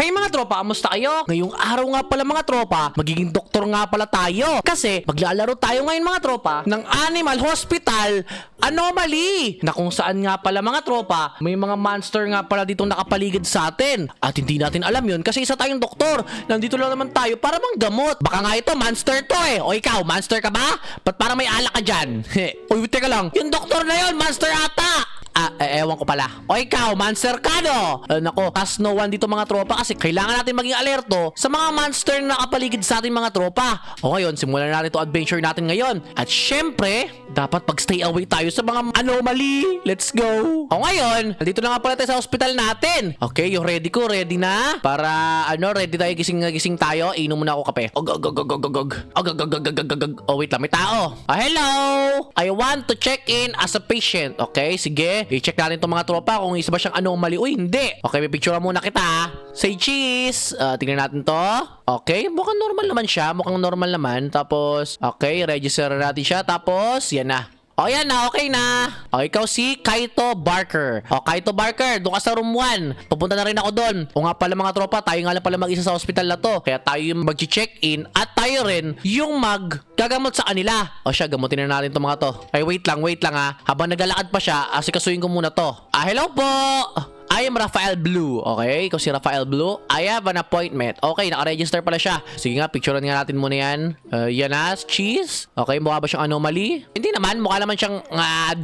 Hey mga tropa, kamusta kayo? Ngayong araw nga pala mga tropa, magiging doktor nga pala tayo. Kasi maglalaro tayo ngayon mga tropa ng Animal Hospital Anomaly. Na kung saan nga pala mga tropa, may mga monster nga pala ditong nakapaligid sa atin. At hindi natin alam yun kasi isa tayong doktor. Nandito lang naman tayo para manggamot. Baka nga ito, monster to eh. O ikaw, monster ka ba? Ba't parang may alak ka dyan? Uy, teka lang. Yung doktor na yun, monster ata. Ewan ko pala. O ikaw, monster ka no? Nako, as no one dito mga tropa kasi kailangan natin maging alerto sa mga monster na nakapaligid sa ating mga tropa. O ngayon, simulan natin itong adventure natin ngayon. At syempre, dapat pag-stay away tayo sa mga anomaly. Let's go! O ngayon, nandito na nga pala tayo sa hospital natin. Okay, yung ready ko, ready na. Para, ready tayo, gising tayo. Inom muna ako kape. Oh, wait lang, may tao. Hello! I want to check in as a patient. Okay, sige. I-check natin itong mga tropa kung isa ba siyang anomaly. Uy, hindi. Okay, may picture muna kita. Say cheese. Tingnan natin to. Okay, mukhang normal naman siya. Mukhang normal naman. Tapos, okay, register natin siya. Tapos, yan na. O yan na, okay na. O ikaw si Kaito Barker. O Kaito Barker, doon ka sa room 1. Pupunta na rin ako doon. O nga pala mga tropa, tayo nga lang pala mag-isa sa hospital na to. Kaya tayo yung mag-check-in at tayo rin yung gagamot sa kanila. O siya, gamutin na natin to mga to. Ay, wait lang ha. Habang naglalakad pa siya, asikasuhin ko muna to. Hello po! I am Rafael Blue. Okay, ikaw si Rafael Blue. I have an appointment. Okay, naka-register pala siya. Sige nga, picturean nga natin muna yan. Yan na, cheese. Okay, mukha ba siyang anomaly? Hindi naman, mukha naman siyang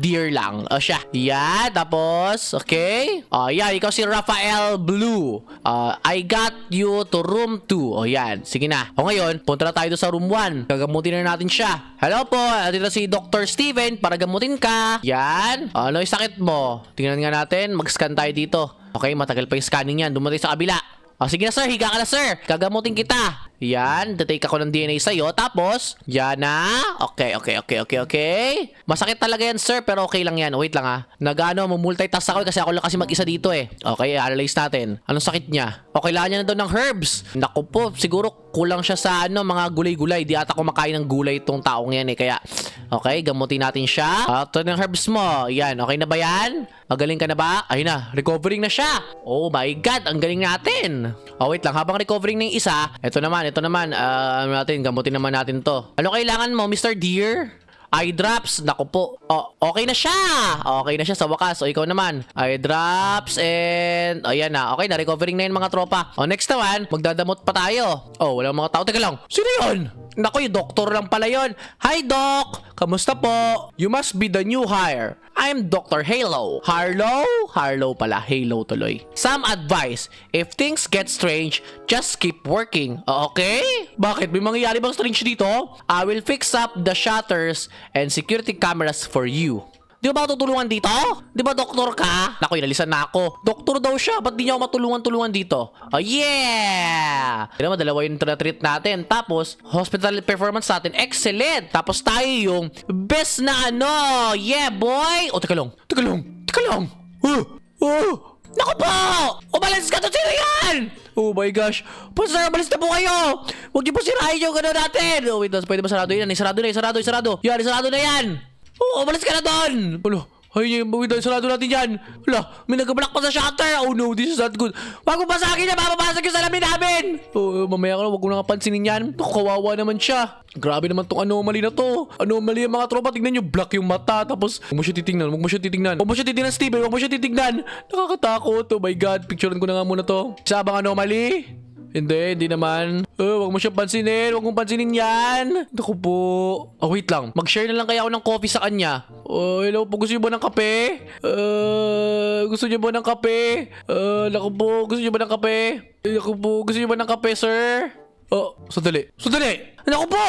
deer lang. O siya. Yan, tapos, okay. Yan, ikaw si Rafael Blue. I got you to room 2. O yan, sige na. O ngayon, punta na tayo sa room 1. Gagamutin na natin siya. Hello po, dito si Dr. Steven para gamutin ka. Yan. Ano yung sakit mo? Tingnan nga natin, mag-scan tayo dito. Okay, matagal pa yung scanning yan. Dumating sa kabila. Sige na sir, higa ka na sir. Gagamutin kita. Yan, detake ako ng DNA sa'yo. Tapos, yan na. Okay. Masakit talaga yan sir, pero okay lang yan. Wait lang multitask ako kasi ako lang kasi mag-isa dito eh. Okay, analyze natin. Anong sakit niya? Okay, kailangan niya na daw ng herbs. Naku po, siguro kulang siya sa mga gulay-gulay. Di ata kumakain ng gulay itong taong yan eh. Kaya, okay, gamutin natin siya. Ito ng herbs mo. Yan, okay na ba yan? Magaling ka na ba? Ayun na, recovering na siya. Oh my God, ang galing natin. Wait lang, habang recovering na yung isa, ito naman, gamutin naman natin to. Ano kailangan mo, Mr. Deer? Eye drops, naku po. Okay na siya. Okay na siya sa wakas. Ikaw naman. Eye drops and ayan na. Okay na, recovering na yun mga tropa. Next naman, magdadamot pa tayo. Walang mga tao. Teka lang. Sino yun? Naku, yung doktor lang pala yun. Hi, Doc! Kamusta po? You must be the new hire. I'm Dr. Halo. Harlow pala. Halo tuloy. Some advice. If things get strange, just keep working. Okay? Bakit? May mangyayari bang strange dito? I will fix up the shutters and security cameras for you. Di ba ako tutulungan dito? Di ba doktor ka? Naku, inalisan na ako. Doktor daw siya. Ba't di niya ako matulungan dito? Yeah! Di naman, dalawa yung treat natin. Tapos, hospital performance natin. Excellent! Tapos tayo yung best na Yeah, boy! Teka lang. Naku po! Umalis ka to, sino yan? Oh my gosh. Pastor, umalis na po kayo. Huwag niyo po sirahin yung gano'n natin. Wait, pwede ba sarado yan? Sarado Yan, sarado na yan. Umalis ka na doon. Sarado natin yan. May nag-block pa sa shutter. Oh no, this is not good. Wag mo pa sa akin yan, mapapasok yung salamin namin. Mamaya ka na, wag mo na kapansinin yan. Kawawa naman siya. Grabe naman tong anomaly na to. Anomaly yung mga tropa. Tignan nyo, black yung mata. Tapos, huwag mo siya titignan, Steven. Nakakatakot. Oh my God, picturean ko na nga muna to. Isa bang anomaly? Hindi naman. Wag mo siyang pansinin. Wag mong pansinin yan. Naku po. Wait lang. Mag-share na lang kaya ako ng coffee sa kanya. Hello po. Gusto niyo ba ng kape? Naku po. Gusto niyo ba ng kape, sir? Sandali. Naku po.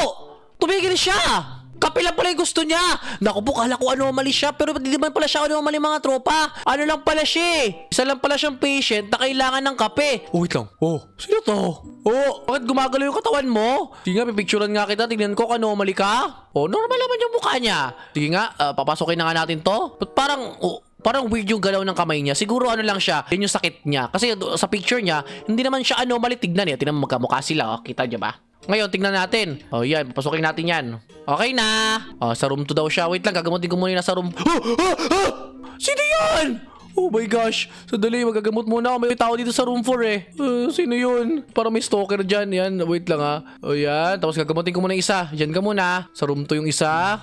Tumigil siya. Kape lang pala yung gusto niya. Naku po, kala ko anomaly siya. Pero hindi naman pala siya anomaly mga tropa. Ano lang pala siya. Isa lang pala siyang patient na kailangan ng kape. Wait lang. Sino to? Bakit gumagalaw yung katawan mo? Sige nga, pipicturean nga kita. Tignan ko kung anomaly ka. Normal naman yung mukha niya. Sige nga, papasokin na nga natin to. But parang weird yung galaw ng kamay niya. Siguro ano lang siya, yun yung sakit niya. Kasi sa picture niya, hindi naman siya anomaly. Tignan niya. Tignan mo magkamukha sila. Kita niyo ba? Ngayon, tingnan natin. Yan. Papasukin natin yan. Okay na. Sa room 2 daw siya. Wait lang, gagamutin ko muna sa room. Sino yan? Oh my gosh. Sandali, magagamot muna ako. May tao dito sa room 4 eh. Sino yun? Parang may stalker dyan. Yan, wait lang ha. O yan, tapos gagamutin ko muna isa. Diyan ka muna. Sa room 2 yung isa.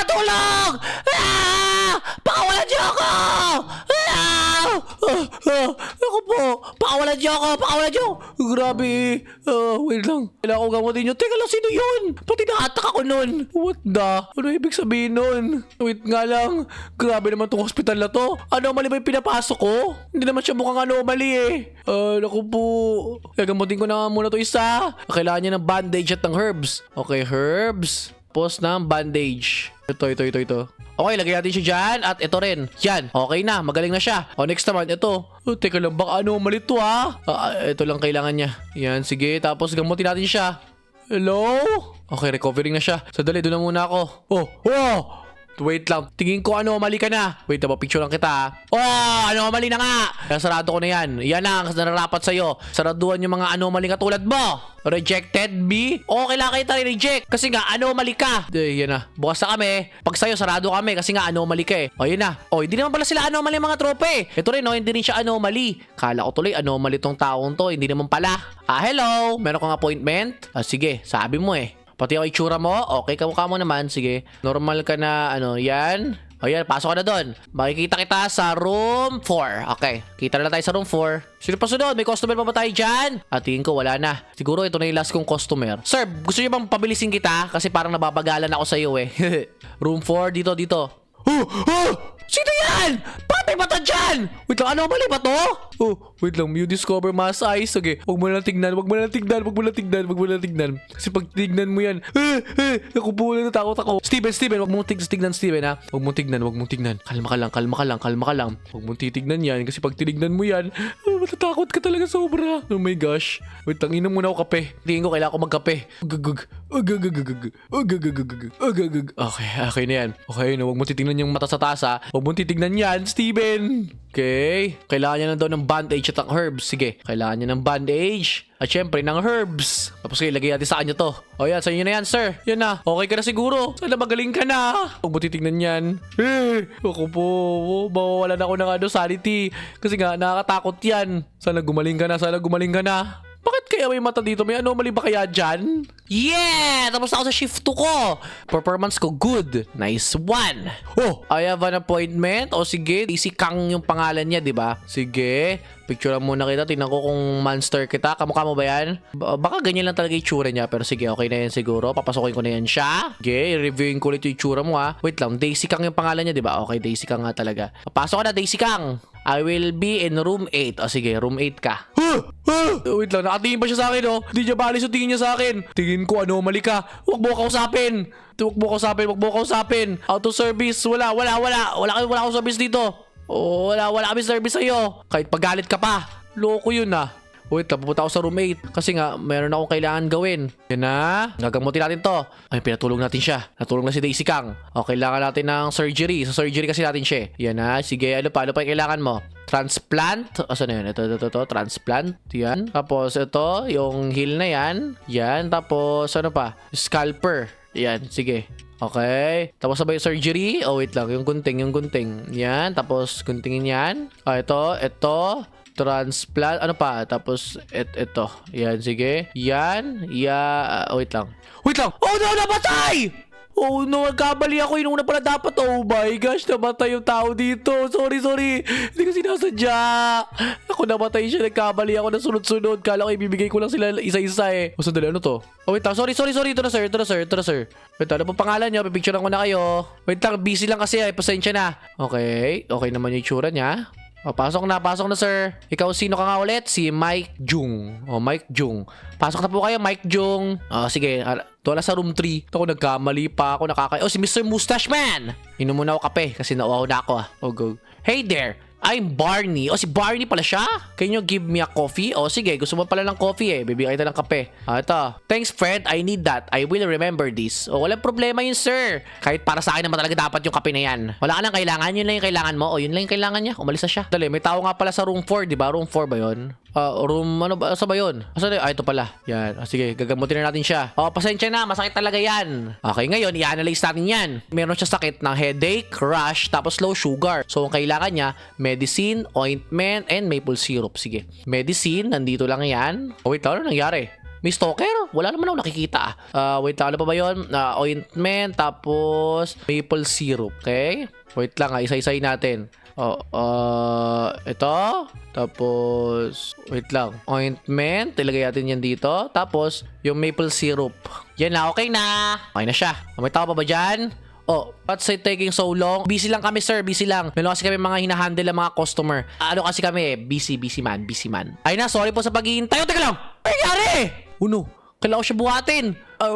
Tulong! Pakawalan niyo ako! Ako po! Pakawalan niyo ako! Pakawalan niyo! Grabe wait lang. Kailangan ko gamutin niyo. Teka lang, sino yun? Pati na-attack ako nun. What the? Ano ibig sabihin nun? Wait nga lang. Grabe naman tong hospital na to. Anomaly ba yung pinapasok ko? Hindi naman siya mukhang anomaly eh. Naku po. Gagamutin ko na muna to isa. Kailangan niya ng bandage at ng herbs. Okay, herbs. Tapos ng bandage. Ito. Okay, lagay natin siya dyan. At ito rin. Yan. Okay na. Magaling na siya. O, next naman. Ito. Teka lang. Baka anomaly to ha. Ito lang kailangan niya. Yan. Sige. Tapos gamutin natin siya. Hello? Okay, recovering na siya. Sadali. Doon na muna ako. Oh! Wait lang. Tingin ko anomaly ka na. Wait, picture lang kita ha. Anomaly na nga. Sarado ko na yan. Yan ang nararapat sa'yo. Saraduan yung mga anomaly katulad mo. Rejected B? Kailangan tayo reject. Kasi nga, anomaly ka. Yan na. Bukas na kami. Pag sa'yo, sarado kami. Kasi nga, anomaly ka eh. Yun na. Hindi naman pala sila anomaly mga trope eh. Ito rin, hindi rin siya anomaly. Kala ko tuloy, anomaly tong taong to. Hindi naman pala. Hello. Meron kang appointment? Sige, sabi mo eh. Pati ako itsura mo, okay, kamukha mo naman, sige. Normal ka na, yan. Yan, pasok ka na doon. Makikita kita sa room 4. Okay, kita na tayo sa room 4. Sino pa sunod? May customer pa ba tayo dyan? Tingin ko, wala na. Siguro ito na yung last kong customer. Sir, gusto niyo bang pabilisin kita? Kasi parang nababagalan ako sa iyo eh. Room 4, dito. Sino yan? Patay mata dyan! Wait lang, anomaly ba to? Wait lang, you discover mass eyes. Sige, huwag mo na tignan. Kasi pag tignan mo yan, ako po na natakot ako. Steven, huwag mong tignan, Steven ha. Huwag mong tignan. Kalma ka lang. Huwag mong titignan yan. Kasi pag tinignan mo yan, matatakot ka talaga sobra. Oh my gosh. Wait lang, inom muna ako kape. Tingin ko kailangan ko magkape. Okay na yan. Okay na, huwag mong titignan yung mata sa taas ha. Huwag mong titignan yan, Steven. Okay. Kailangan niya na daw ng bandage at ng herbs. Sige. Kailangan niya ng bandage. At syempre, ng herbs. Tapos lagay natin sa kanya to. Yan. Sa inyo na yan, sir. Yan na. Okay ka na siguro. Sana magaling ka na. Huwag mo titignan yan. Ako po. Mawawalan ako ng sanity. Kasi nga, nakakatakot yan. Sana gumaling ka na. Bakit kaya may mata dito? May anomaly ba kaya dyan? Yeah! Tapos ako sa shift 2 ko. Performance ko good. Nice one. I have an appointment. Sige, Daisy Kang yung pangalan niya, di ba? Sige. Picture muna kita. Tingnan ko kung monster kita. Kamukha mo ba yan? Baka ganyan lang talaga yung tsura niya. Pero sige, okay na yan siguro. Papasokin ko na yan siya. Okay, reviewin ko ulit yung tsura mo ha. Wait lang, Daisy Kang yung pangalan niya, di ba? Okay, Daisy Kang nga talaga. Papasok ka na, Daisy Kang. I will be in room 8. Sige, room 8 ka. Wait lang, nakatingin pa siya sa akin Hindi niya balis yung tingin niya sa akin. Tingin ko anomaly ka. Huwag mo kausapin. Out of service. Wala akong service dito. Wala kami service sa'yo. Kahit pagalit ka pa. Loko yun Wait lang, pupunta ako sa room 8. Kasi nga, meron akong kailangan gawin. Yan na. Gagamutin natin to. Pinatulong natin siya. Natulong na si Daisy Kang. Kailangan natin ng surgery. Sa surgery kasi natin siya. Yan na. Sige, ano pa yung kailangan mo? Transplant. Saan na yun? Ito. Transplant. Yan. Tapos ito, yung heal na yan. Yan. Tapos ano pa? Scalper. Yan. Sige. Okay. Tapos sabay surgery. Wait lang. Yung gunting. Yan. Tapos guntingin yan. Ito. Transplant. Ano pa? Tapos, ito. Yan, sige. Yan. Wait lang. Oh no, nabatay! Oh no, nagkabali ako. Yung una pala dapat. Oh my gosh, nabatay yung tao dito. Sorry. Hindi ko sinasadya. Ako nabatay siya. Nagkabali ako na sunod-sunod. Kala ko ibibigay ko lang sila isa-isa eh. Sandali, ano to? Wait lang. Sorry. Ito na, sir. Wait, ano pong pangalan nyo? Pipicturean ko na kayo. Wait lang, busy lang kasi. Pasensya na. Okay naman yung itsura niya. Pasok na, sir. Ikaw, sino ka nga ulit? Si Mike Jung. Mike Jung. Pasok na po kayo, Mike Jung. Sige. Wala sa room 3. Ito ako, nagkamali pa ako. Si Mr. Mustache Man. Inom muna ako kape kasi nauaw na ako. Go. Hey there. I'm Barney. Si Barney pala siya? Can you give me a coffee? Sige, gusto mo pala ng coffee eh. Bibigyan kita ng kape. Ito. Thanks, friend. I need that. I will remember this. Walang problema yun, sir. Kahit para sa akin naman talaga dapat yung kape na yan. Wala ka nang kailangan. Yun lang yung kailangan mo. Yun lang yung kailangan niya. Umalis na siya. Dali, may tao nga pala sa room 4, di ba? Room 4 ba yun? Room, ano ba? Asa ba yun? Asa na? Ito pala. Yan. Sige, gagamutin na natin siya. Pasensya na. Masakit talaga yan. Okay, ngayon, i-analyze natin yan. Meron siya sakit ng headache, rash, tapos low sugar. So, ang kailangan niya, medicine, ointment, and maple syrup. Sige. Medicine, nandito lang yan. Wait, ano nangyari? May stalker? Wala naman ako nakikita. Wait lang, ano pa ba yun? Ointment, tapos maple syrup. Okay? Wait lang, isa-isay natin. Ito. Tapos, wait lang. Ointment. Ilagay natin yan dito. Tapos, yung maple syrup. Yan na, okay na. Okay na siya. May tao pa ba dyan? What's it taking so long? Busy lang kami, sir. Busy lang. Meron kasi kami mga hinahandle ng mga customer. Ano kasi kami busy man. Ay na, sorry po sa paghihintay. Teka lang. Ano nangyari? Kailangan ko siya buhatin.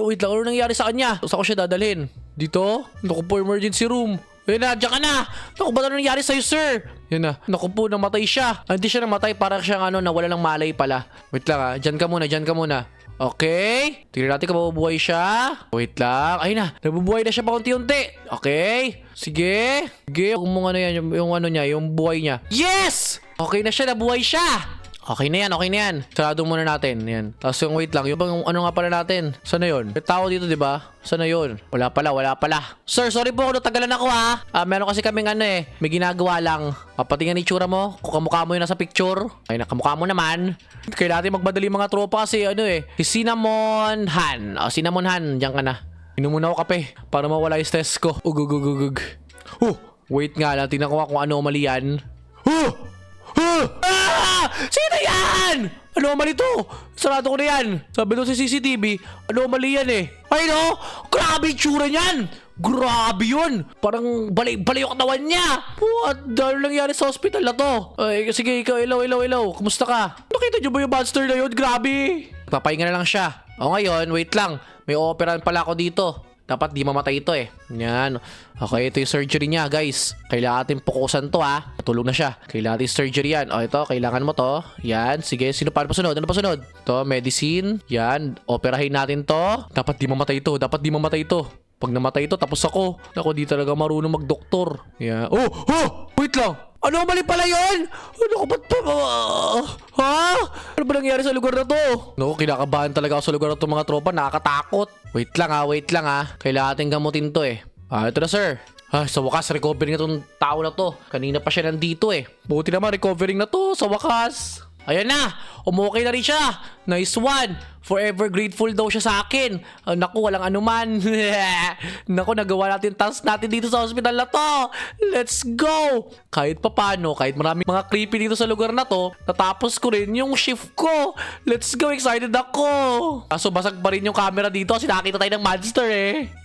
Wait lang. Ano nangyari sa kanya? Saan ko siya dadalhin? Dito? Naku po, emergency room. Ayun na, dyan ka na. Naku, ba't ano nangyari sa'yo, sir? Yan na. Naku po, namatay siya. Hindi siya namatay, parang siyang nawala ng malay pala. Wait lang dyan ka muna. Okay. Tingnan natin kung mabubuhay siya. Wait lang. Ayun na. Nabubuhay na siya pa unti-unti. Okay. Sige. Huwag mong yan. Yung buhay niya. Yes! Okay na siya. Nabuhay siya. Okay na yan. Sarado muna natin. Yan. Tapos yung wait lang. Yung ano nga pala natin? Sana yun? May tao dito, di ba? Sana yun? Wala pala. Sir, sorry po kung natagalan ako ha. Meron kasi kaming may ginagawa lang. Patingnan ni tsura mo. Kung kamukha mo yun nasa picture. Ay, nakamukha mo naman. Kailangan natin magmadali mga tropa kasi si Cinnamon Han. Cinnamon Han, diyan ka na. Inom muna ako kape para mawala yung stress ko. Ugugugugug. Wait nga lang. Tingnan ko kung anomaly yan. Sino yan? Anomaly to. Sarado ko na yan. Sabi doon sa CCTV, anomaly yan Ay no, grabe yung tsura niyan. Grabe yun. Parang balay yung katawan niya. What? Dahil nangyari sa hospital na to. Ay, sige, ikaw, ilaw. Kumusta ka? Nakita niyo ba yung monster na yun? Grabe. Papahinga na lang siya. Ngayon, wait lang. May operan pala ako dito. Dapat di mamatay ito Yan. Okay, ito yung surgery niya, guys. Kailangan natin pukusan to Natulog na siya. Kailangan natin surgery yan. Ito, kailangan mo to. Yan, sige. Ano pa sunod? Ito, medicine. Yan, operahin natin to. Dapat di mamatay ito. Pag namatay ito, tapos ako. Ako, di talaga marunong magdoktor. Yan. Wait lang. Anomaly pala yun? Ano ko ba't pa? Ano ba nangyari sa lugar na to? Kinakabahan talaga ako sa lugar na to, mga tropa. Nakakatakot. Wait lang Kailangan natin gamutin to ito na, sir. Sa wakas, recovering na tong tao na to. Kanina pa siya nandito Buti naman, recovering na to sa wakas. Ayan na, umukay na rin siya. Nice one. Forever grateful daw siya sa akin. Naku, walang anuman. Naku, nagawa natin task natin dito sa hospital na to. Let's go. Kahit papano, kahit maraming mga creepy dito sa lugar na to, natapos ko rin yung shift ko. Let's go, excited ako. Kaso basag pa rin yung camera dito kasi nakita tayo ng monster